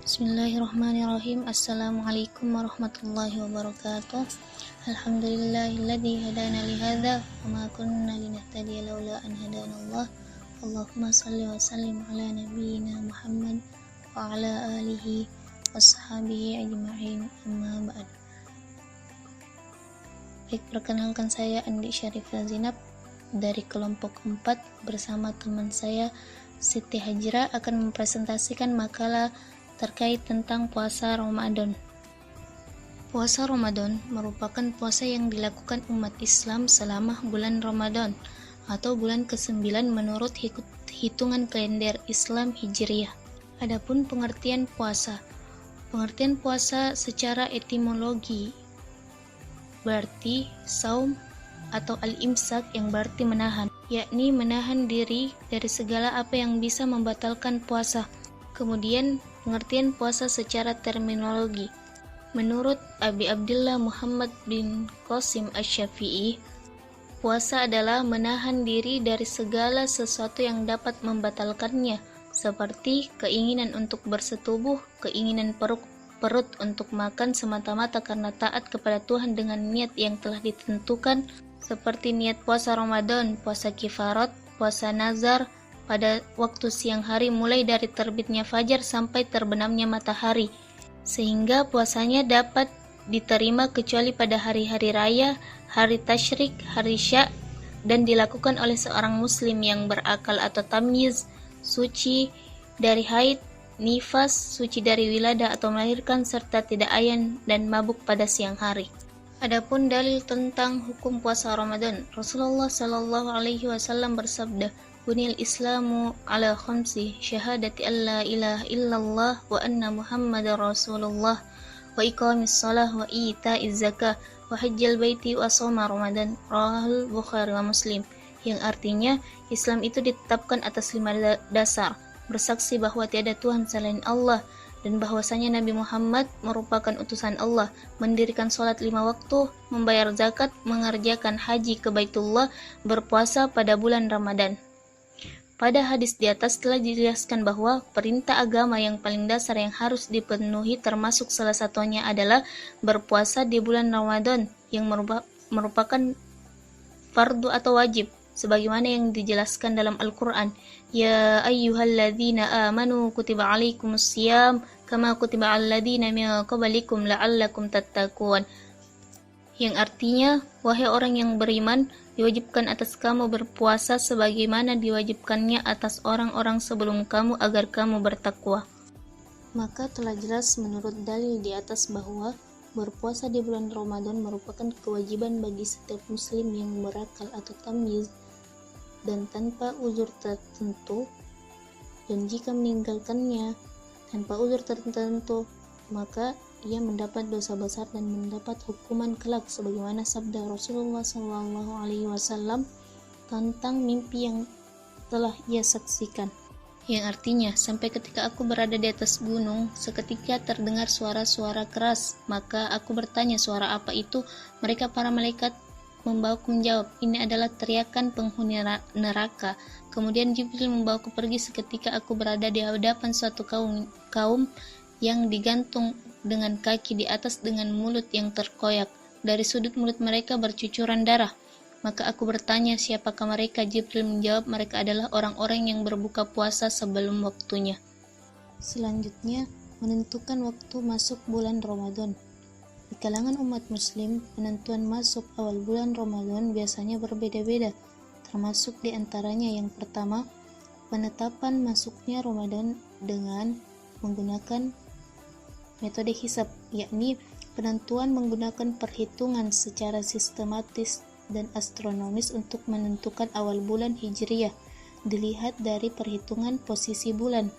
Bismillahirrahmanirrahim. Assalamualaikum warahmatullahi wabarakatuh. Alhamdulillahilladzi hadana lihadza wa ma kunna linahtadiya laula an hadanallah. Allahumma shalli wa sallim ala nabiyyina Muhammad wa ala alihi washabihi ajma'in. Amma ba'd. Baik, perkenalkan saya Andi Syarifah Zainab dari kelompok 4 bersama teman saya Siti Hajra akan mempresentasikan makalah terkait tentang puasa Ramadan. Puasa Ramadan merupakan puasa yang dilakukan umat Islam selama bulan Ramadan atau bulan ke-9 menurut hitungan kalender Islam Hijriyah. Adapun pengertian puasa. Pengertian puasa secara etimologi berarti saum atau al-imsak yang berarti menahan, yakni menahan diri dari segala apa yang bisa membatalkan puasa. Kemudian pengertian puasa secara terminologi. Menurut Abi Abdullah Muhammad bin Qasim Asy-Syafi'i, puasa adalah menahan diri dari segala sesuatu yang dapat membatalkannya, seperti keinginan untuk bersetubuh, keinginan perut untuk makan semata-mata karena taat kepada Tuhan dengan niat yang telah ditentukan, seperti niat puasa Ramadan, puasa kifarat, puasa nazar, pada waktu siang hari mulai dari terbitnya fajar sampai terbenamnya matahari, sehingga puasanya dapat diterima kecuali pada hari-hari raya, hari tasyrik, hari syak, dan dilakukan oleh seorang muslim yang berakal atau tamyiz, suci dari haid, nifas, suci dari wilada atau melahirkan, serta tidak ayan dan mabuk pada siang hari. Adapun dalil tentang hukum puasa Ramadan, Rasulullah Shallallahu Alaihi Wasallam bersabda, Bunil Islamu ala khamsi syahadati an la ilaha illallah wa anna Muhammadar Rasulullah wa iqamis salah wa ita'iz zakah wa hajjal baiti wa shoma Ramadan, rawahul Bukhari wa Muslim, yang artinya Islam itu ditetapkan atas 5 dasar: bersaksi bahwa tiada Tuhan selain Allah dan bahwasanya Nabi Muhammad merupakan utusan Allah, mendirikan sholat 5 waktu, membayar zakat, mengerjakan haji ke Baitullah, berpuasa pada bulan Ramadan. Pada hadis di atas telah dijelaskan bahwa perintah agama yang paling dasar yang harus dipenuhi termasuk salah satunya adalah berpuasa di bulan Ramadan yang merupakan fardu atau wajib, sebagaimana yang dijelaskan dalam Al-Quran. Ya ayyuhalladzina amanu kutiba alaikumus siyam kama kutiba alladzina min qablikum la'allakum tattaqun, yang artinya, wahai orang yang beriman, diwajibkan atas kamu berpuasa sebagaimana diwajibkannya atas orang-orang sebelum kamu agar kamu bertakwa. Maka telah jelas menurut dalil di atas bahwa berpuasa di bulan Ramadan merupakan kewajiban bagi setiap muslim yang berakal atau tamyiz dan tanpa uzur tertentu, dan jika meninggalkannya tanpa uzur tertentu maka ia mendapat dosa besar dan mendapat hukuman kelak, sebagaimana sabda Rasulullah SAW tentang mimpi yang telah ia saksikan, yang artinya, sampai ketika aku berada di atas gunung, seketika terdengar suara-suara keras, maka aku bertanya, suara apa itu? Mereka para malaikat membawaku menjawab, ini adalah teriakan penghuni neraka. Kemudian Jibril membawaku pergi seketika aku berada di hadapan suatu kaum yang digantung dengan kaki di atas dengan mulut yang terkoyak. Dari sudut mulut mereka bercucuran darah. Maka aku bertanya, siapakah mereka? Jibril menjawab, mereka adalah orang-orang yang berbuka puasa sebelum waktunya. Selanjutnya, menentukan waktu masuk bulan Ramadan. Di kalangan umat muslim, penentuan masuk awal bulan Ramadan biasanya berbeda-beda, termasuk di antaranya yang pertama, penetapan masuknya Ramadan dengan menggunakan metode hisab, yakni penentuan menggunakan perhitungan secara sistematis dan astronomis untuk menentukan awal bulan Hijriyah, dilihat dari perhitungan posisi bulan.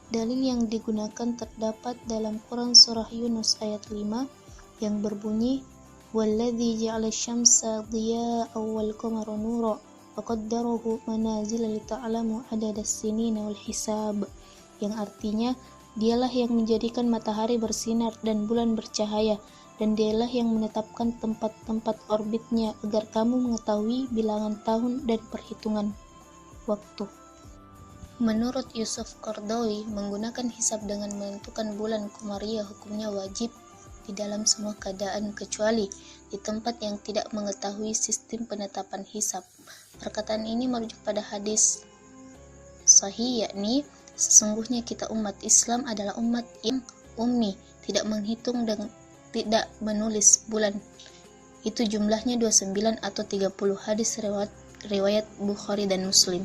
Dalil yang digunakan terdapat dalam Quran Surah Yunus ayat 5 yang berbunyi, وَالَّذِي جَعَلَ الشَّمْسَ ضِيَاءً وَالْقَمَرَ نُورًا وَقَدَّرَهُ مَنَازِلَ لِتَعْلَمُوا عَدَدَ السِّنِينَ وَالْحِسَابَ, yang artinya, dialah yang menjadikan matahari bersinar dan bulan bercahaya, dan dialah yang menetapkan tempat-tempat orbitnya agar kamu mengetahui bilangan tahun dan perhitungan waktu. Menurut Yusuf Qaradawi, menggunakan hisab dengan menentukan bulan Qamariyah hukumnya wajib di dalam semua keadaan kecuali di tempat yang tidak mengetahui sistem penetapan hisab. Perkataan ini merujuk pada hadis sahih, yakni sesungguhnya kita umat Islam adalah umat yang ummi, tidak menghitung dan tidak menulis bulan. Itu jumlahnya 29 atau 30 hadis riwayat Bukhari dan Muslim.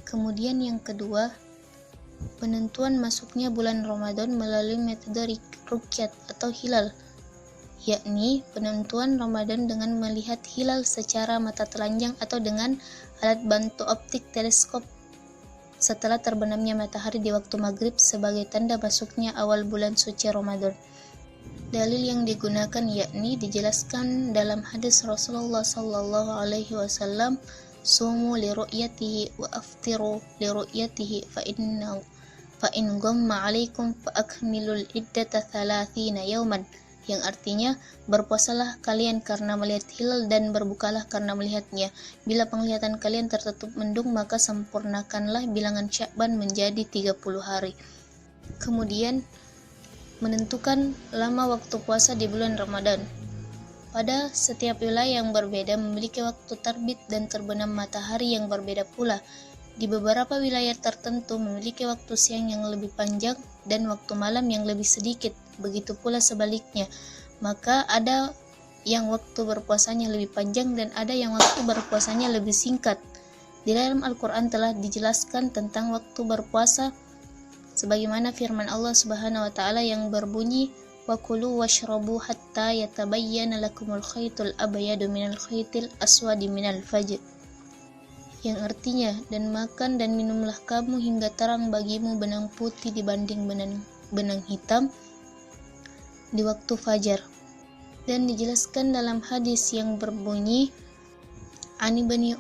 Kemudian yang kedua, penentuan masuknya bulan Ramadan melalui metode ruqyat atau hilal, yakni penentuan Ramadan dengan melihat hilal secara mata telanjang atau dengan alat bantu optik teleskop setelah terbenamnya matahari di waktu maghrib sebagai tanda masuknya awal bulan suci Ramadan. Dalil yang digunakan yakni dijelaskan dalam hadis Rasulullah sallallahu alaihi wasallam, sumu li ru'yatihi wa aftiru li ru'yatihi fa in ghamma 'alaikum fa akmilul iddata 30 yawman, yang artinya berpuasalah kalian karena melihat hilal dan berbukalah karena melihatnya. Bila penglihatan kalian tertutup mendung maka sempurnakanlah bilangan Sya'ban menjadi 30 hari. Kemudian menentukan lama waktu puasa di bulan Ramadan. Pada setiap wilayah yang berbeda memiliki waktu terbit dan terbenam matahari yang berbeda pula. Di beberapa wilayah tertentu memiliki waktu siang yang lebih panjang dan waktu malam yang lebih sedikit. Begitu pula sebaliknya. Maka ada yang waktu berpuasanya lebih panjang dan ada yang waktu berpuasanya lebih singkat. Di dalam Al-Quran telah dijelaskan tentang waktu berpuasa sebagaimana firman Allah Subhanahu wa taala yang berbunyi, wa kulu washrabu hatta yatabayyana lakumul khaytul abyadu minal khaytil aswadi minal fajr, yang artinya, dan makan dan minumlah kamu hingga terang bagimu benang putih dibanding benang hitam di waktu fajar. Dan dijelaskan dalam hadis yang berbunyi, Ani bani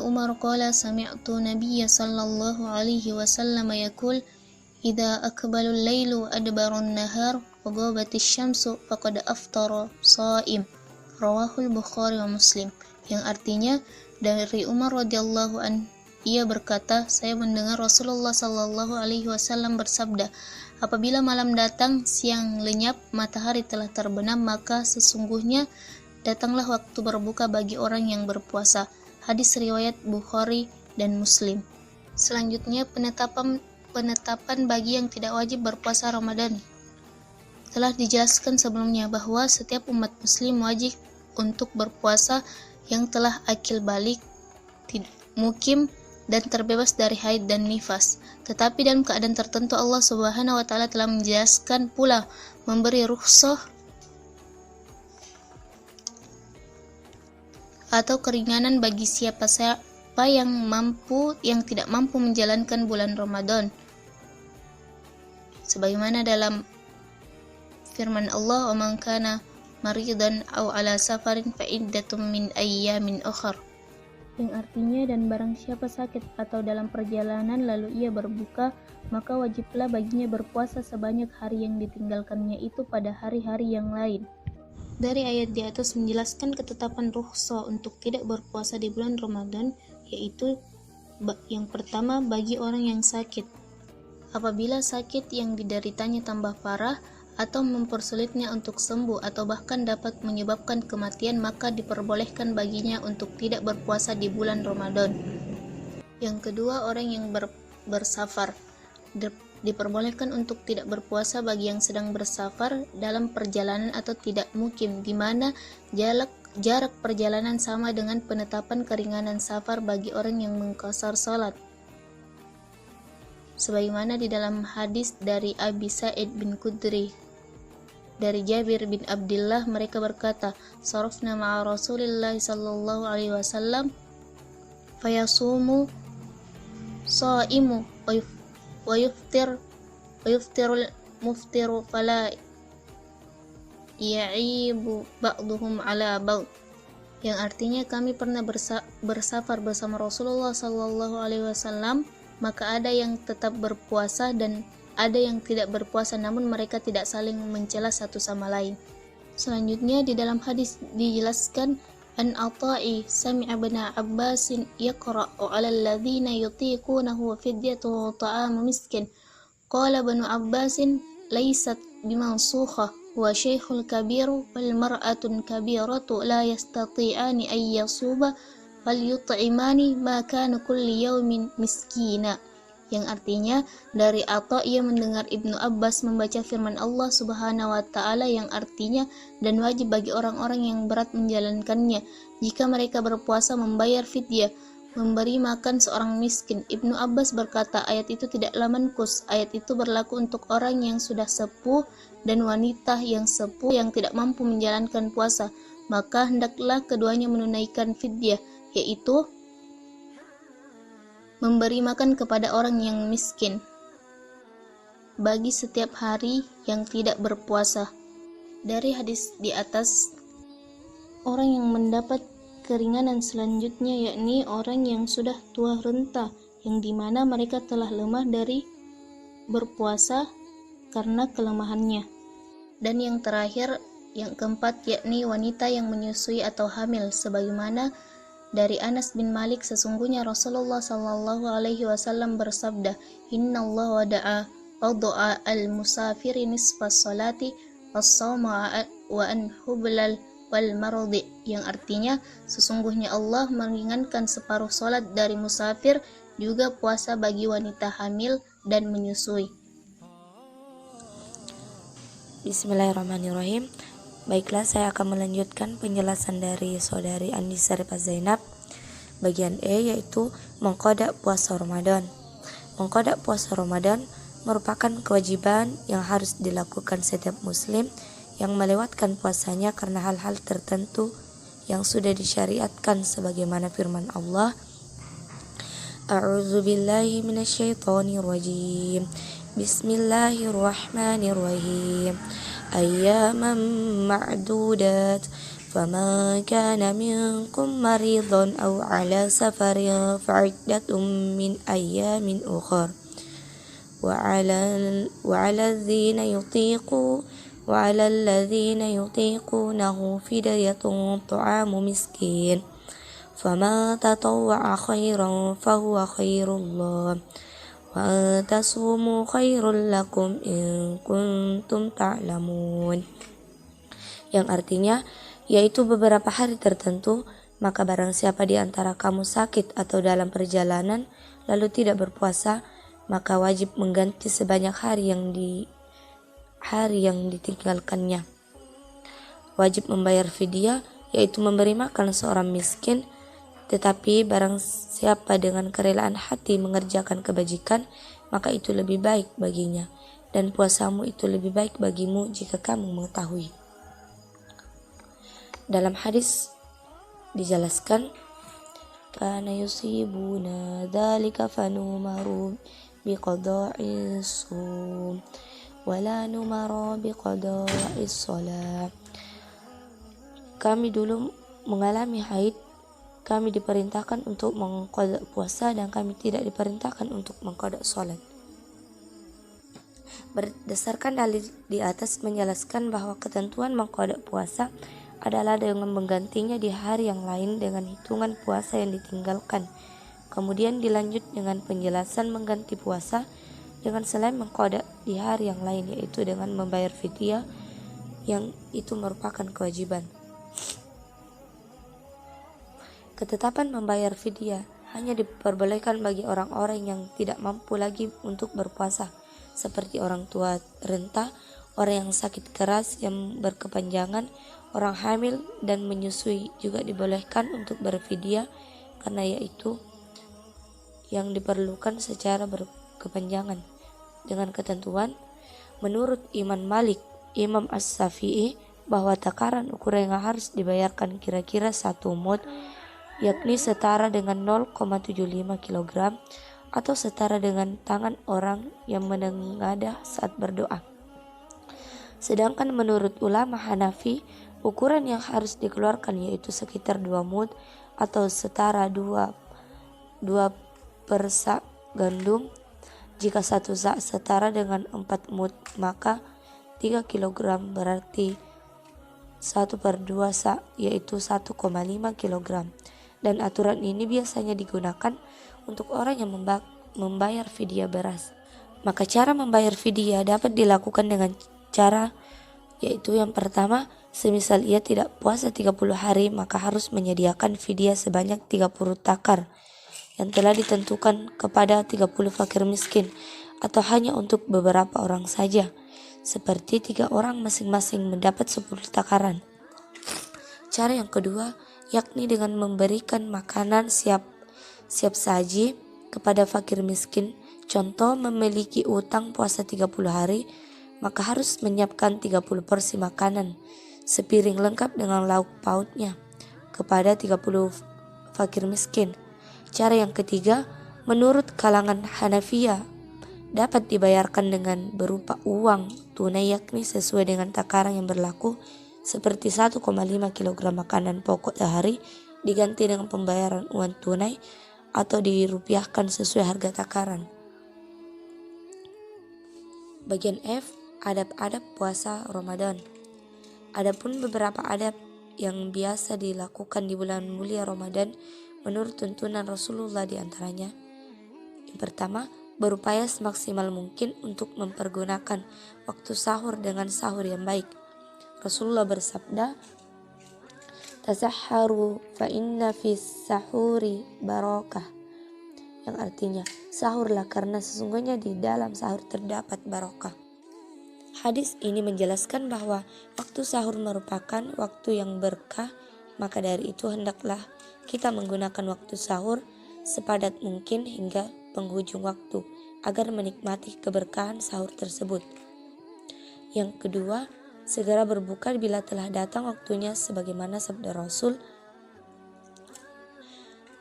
Umar qala sami'tu nabiyya sallallahu alaihi wasallam yaqul idza aqbalul lailu adbarun nahar wa ghabatis syamsu faqad aftara shaim, rawahul Bukhari wa Muslim, yang artinya dari Umar radhiyallahu an, ia berkata, saya mendengar Rasulullah sallallahu alaihi wasallam bersabda, apabila malam datang, siang lenyap, matahari telah terbenam, maka sesungguhnya datanglah waktu berbuka bagi orang yang berpuasa. Hadis riwayat Bukhari dan Muslim. Selanjutnya penetapan bagi yang tidak wajib berpuasa Ramadan. Telah dijelaskan sebelumnya bahwa setiap umat muslim wajib untuk berpuasa yang telah akil balik, mukim, dan terbebas dari haid dan nifas. Tetapi dalam keadaan tertentu Allah Subhanahu wa taala telah menjelaskan pula memberi rukhsah atau keringanan bagi siapa yang tidak mampu menjalankan bulan Ramadan. Sebagaimana dalam firman Allah, "Wa man kana maridan aw ala safarin fa iddatum min ayyamin ukhra." Yang artinya, dan barang siapa sakit atau dalam perjalanan lalu ia berbuka, maka wajiblah baginya berpuasa sebanyak hari yang ditinggalkannya itu pada hari-hari yang lain. Dari ayat di atas menjelaskan ketetapan rukhsah untuk tidak berpuasa di bulan Ramadan, yaitu yang pertama bagi orang yang sakit. Apabila sakit yang dideritanya tambah parah atau mempersulitnya untuk sembuh atau bahkan dapat menyebabkan kematian, maka diperbolehkan baginya untuk tidak berpuasa di bulan Ramadan. Yang kedua, orang yang bersafar. Diperbolehkan untuk tidak berpuasa bagi yang sedang bersafar dalam perjalanan atau tidak mukim, di mana jarak perjalanan sama dengan penetapan keringanan safar bagi orang yang mengqasar salat. Sebagaimana di dalam hadis dari Abi Sa'id bin Khudri dari Jabir bin Abdullah, mereka berkata, "Sarafna ma'a Rasulillah sallallahu alaihi wasallam fayasumu shaimu wa yuftirul muftiru fala ya'ibu ba'duhum ala ba'd." Yang artinya, kami pernah bersafar bersama Rasulullah sallallahu alaihi wasallam, maka ada yang tetap berpuasa dan ada yang tidak berpuasa, namun mereka tidak saling mencela satu sama lain. Selanjutnya di dalam hadis dijelaskan عن عطاء سمع ابن عباس يقرأ على الذين يطيقونه فدية طعام مسكين. قال ابن عباس ليست بمنسوخة وشيخ الكبير والمرأة الكبيرة لا يستطيعان أن يصوما فليطعمان ما كان كل يوم مسكينا. Yang artinya, dari Atha ia mendengar Ibnu Abbas membaca firman Allah Subhanahu wa taala yang artinya, dan wajib bagi orang-orang yang berat menjalankannya jika mereka berpuasa membayar fidyah, memberi makan seorang miskin. Ibnu Abbas berkata, ayat itu tidaklah mankus. Ayat itu berlaku untuk orang yang sudah sepuh dan wanita yang sepuh yang tidak mampu menjalankan puasa, maka hendaklah keduanya menunaikan fidyah, yaitu memberi makan kepada orang yang miskin bagi setiap hari yang tidak berpuasa. Dari hadis di atas, orang yang mendapat keringanan selanjutnya yakni orang yang sudah tua renta, yang dimana mereka telah lemah dari berpuasa karena kelemahannya. Dan yang terakhir, yang keempat, yakni wanita yang menyusui atau hamil, sebagaimana dari Anas bin Malik, sesungguhnya Rasulullah sallallahu alaihi wasallam bersabda, "Innallaha wada'a al-musafiri nisfas salati was-sawma wa an hublal wal maradi," yang artinya sesungguhnya Allah meringankan separuh salat dari musafir, juga puasa bagi wanita hamil dan menyusui. Bismillahirrahmanirrahim. Baiklah, saya akan melanjutkan penjelasan dari saudari Andi Syarifah Zainab. Bagian E, yaitu mengqada puasa Ramadan. Mengqada puasa Ramadan merupakan kewajiban yang harus dilakukan setiap muslim yang melewatkan puasanya karena hal-hal tertentu yang sudah disyariatkan, sebagaimana firman Allah, A'udzu billahi minasyaitonir rajim. Bismillahirrahmanirrahim. Ayyaman ma'dudat. Faman kana minkum maridun aw ala safarin fa'iddatun min ayyamin ukhra. Wa 'ala alladhina yutiqunahu fidyatun ta'amu miskin. Faman tatawwa'a khairan fahuwa khairullah. Wa tasumu khairul lakum in kuntum ta'lamun. Yang artinya, yaitu beberapa hari tertentu, maka barang siapa di antara kamu sakit atau dalam perjalanan lalu tidak berpuasa, maka wajib mengganti sebanyak hari yang ditinggalkannya. Wajib membayar fidyah, yaitu memberi makan seorang miskin. Tetapi barang siapa dengan kerelaan hati mengerjakan kebajikan, maka itu lebih baik baginya, dan puasamu itu lebih baik bagimu jika kamu mengetahui. Dalam hadis dijelaskan, kana yusibuna dzalika fanumaru biqada'is shum wala numaru biqada'is shalah. Kami dulu mengalami haid, kami diperintahkan untuk mengqada puasa, dan kami tidak diperintahkan untuk mengqada salat. Berdasarkan dalil di atas menjelaskan bahwa ketentuan mengqada puasa adalah dengan menggantinya di hari yang lain dengan hitungan puasa yang ditinggalkan. Kemudian dilanjut dengan penjelasan mengganti puasa dengan selain mengqada di hari yang lain, yaitu dengan membayar fidyah, yang itu merupakan kewajiban. Ketetapan membayar fidyah hanya diperbolehkan bagi orang-orang yang tidak mampu lagi untuk berpuasa, seperti orang tua renta, orang yang sakit keras yang berkepanjangan, orang hamil dan menyusui juga dibolehkan untuk berfidyah, karena yaitu yang diperlukan secara berkepanjangan. Dengan ketentuan, menurut Imam Malik, Imam As-Syafi'i, bahwa takaran ukuran yang harus dibayarkan kira-kira 1 mud, yakni setara dengan 0,75 kg atau setara dengan tangan orang yang menengadah saat berdoa. Sedangkan menurut ulama Hanafi, ukuran yang harus dikeluarkan yaitu sekitar 2 mud atau setara 2 per sak gandum. Jika 1 sak setara dengan 4 mud, maka 3 kg berarti 1/2 sa, yaitu 1,5 kg. Dan aturan ini biasanya digunakan untuk orang yang membayar fidyah beras. Maka cara membayar fidyah dapat dilakukan dengan cara, yaitu yang pertama, semisal ia tidak puasa 30 hari, maka harus menyediakan fidyah sebanyak 30 takar yang telah ditentukan kepada 30 fakir miskin, atau hanya untuk beberapa orang saja, seperti 3 orang masing-masing mendapat 10 takaran. Cara yang kedua, yakni dengan memberikan makanan siap saji kepada fakir miskin. Contoh, memiliki utang puasa 30 hari, maka harus menyiapkan 30 porsi makanan, sepiring lengkap dengan lauk pautnya, kepada 30 fakir miskin. Cara yang ketiga, menurut kalangan Hanafiyah, dapat dibayarkan dengan berupa uang tunai, yakni sesuai dengan takaran yang berlaku, seperti 1,5 kg makanan pokok sehari diganti dengan pembayaran uang tunai atau dirupiahkan sesuai harga takaran. Bagian F, adab-adab puasa Ramadan. Adapun beberapa adab yang biasa dilakukan di bulan mulia Ramadan menurut tuntunan Rasulullah, di antaranya: yang pertama, berupaya semaksimal mungkin untuk mempergunakan waktu sahur dengan sahur yang baik. Rasulullah bersabda, "Tasahharu fa inna fis sahuri barakah." Yang artinya, sahurlah karena sesungguhnya di dalam sahur terdapat barokah. Hadis ini menjelaskan bahwa waktu sahur merupakan waktu yang berkah, maka dari itu hendaklah kita menggunakan waktu sahur sepadat mungkin hingga penghujung waktu agar menikmati keberkahan sahur tersebut. Yang kedua, segera berbuka bila telah datang waktunya, sebagaimana sabda Rasul,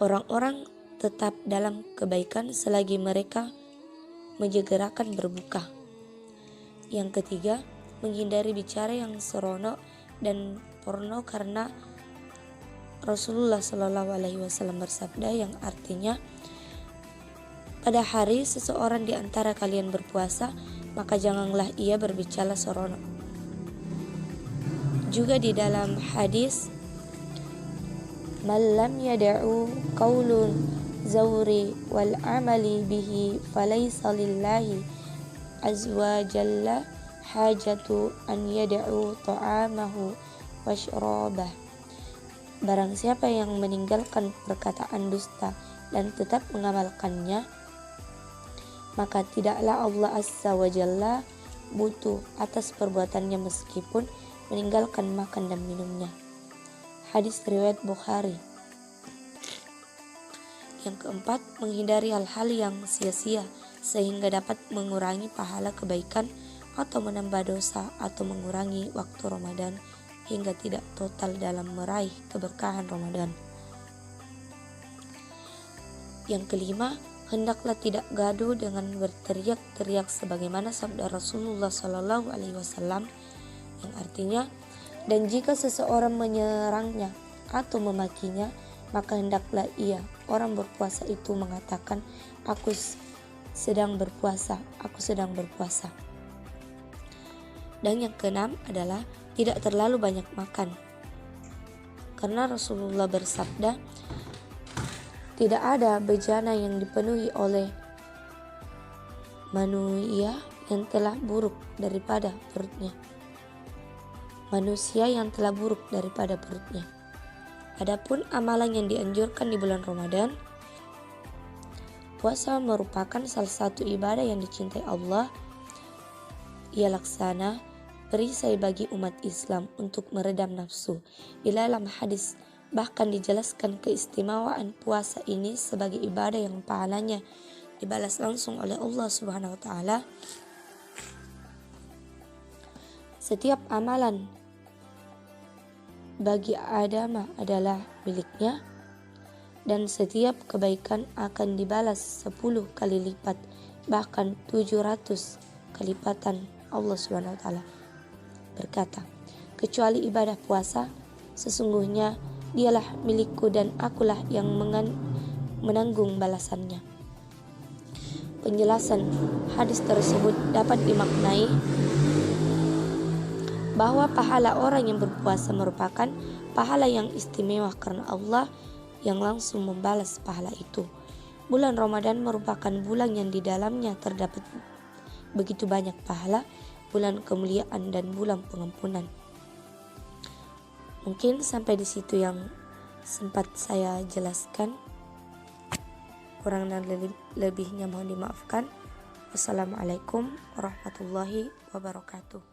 orang-orang tetap dalam kebaikan selagi mereka menyegerakan berbuka. Yang ketiga, menghindari bicara yang seronok dan porno, karena Rasulullah SAW bersabda yang artinya, pada hari seseorang di antara kalian berpuasa, maka janganlah ia berbicara seronok. Juga di dalam hadis, "Man lam yada'u qaulun zawri wal amali bihi falaysa lillahi azza jalla hajatu an yada'u ta'amahu wa syarabah." Barang siapa yang meninggalkan perkataan dusta dan tetap mengamalkannya, maka tidaklah Allah azza wa jalla butuh atas perbuatannya meskipun meninggalkan makan dan minumnya. Hadis riwayat Bukhari. Yang keempat, menghindari hal-hal yang sia-sia sehingga dapat mengurangi pahala kebaikan atau menambah dosa, atau mengurangi waktu Ramadan hingga tidak total dalam meraih keberkahan Ramadan. Yang kelima, hendaklah tidak gaduh dengan berteriak-teriak sebagaimana sabda Rasulullah SAW yang artinya, dan jika seseorang menyerangnya atau memakinya, maka hendaklah ia, orang berpuasa itu, mengatakan, aku sedang berpuasa. Dan yang keenam adalah tidak terlalu banyak makan, karena Rasulullah bersabda, tidak ada bejana yang dipenuhi oleh manusia yang telah buruk daripada perutnya. Adapun amalan yang dianjurkan di bulan Ramadan, puasa merupakan salah satu ibadah yang dicintai Allah. Ia laksana perisai bagi umat Islam untuk meredam nafsu. Di dalam hadis bahkan dijelaskan keistimewaan puasa ini sebagai ibadah yang pahalanya dibalas langsung oleh Allah Subhanahu wa taala. Setiap amalan bagi Adam adalah miliknya, dan setiap kebaikan akan dibalas 10 kali lipat, bahkan 700 kali lipatan. Allah Subhanahu wa taala berkata, kecuali ibadah puasa, sesungguhnya dialah milikku dan akulah yang menanggung balasannya. Penjelasan hadis tersebut dapat dimaknai bahwa pahala orang yang berpuasa merupakan pahala yang istimewa karena Allah yang langsung membalas pahala itu. Bulan Ramadan merupakan bulan yang di dalamnya terdapat begitu banyak pahala, bulan kemuliaan dan bulan pengampunan. Mungkin sampai di situ yang sempat saya jelaskan. Kurang dan lebihnya mohon dimaafkan. Wassalamualaikum warahmatullahi wabarakatuh.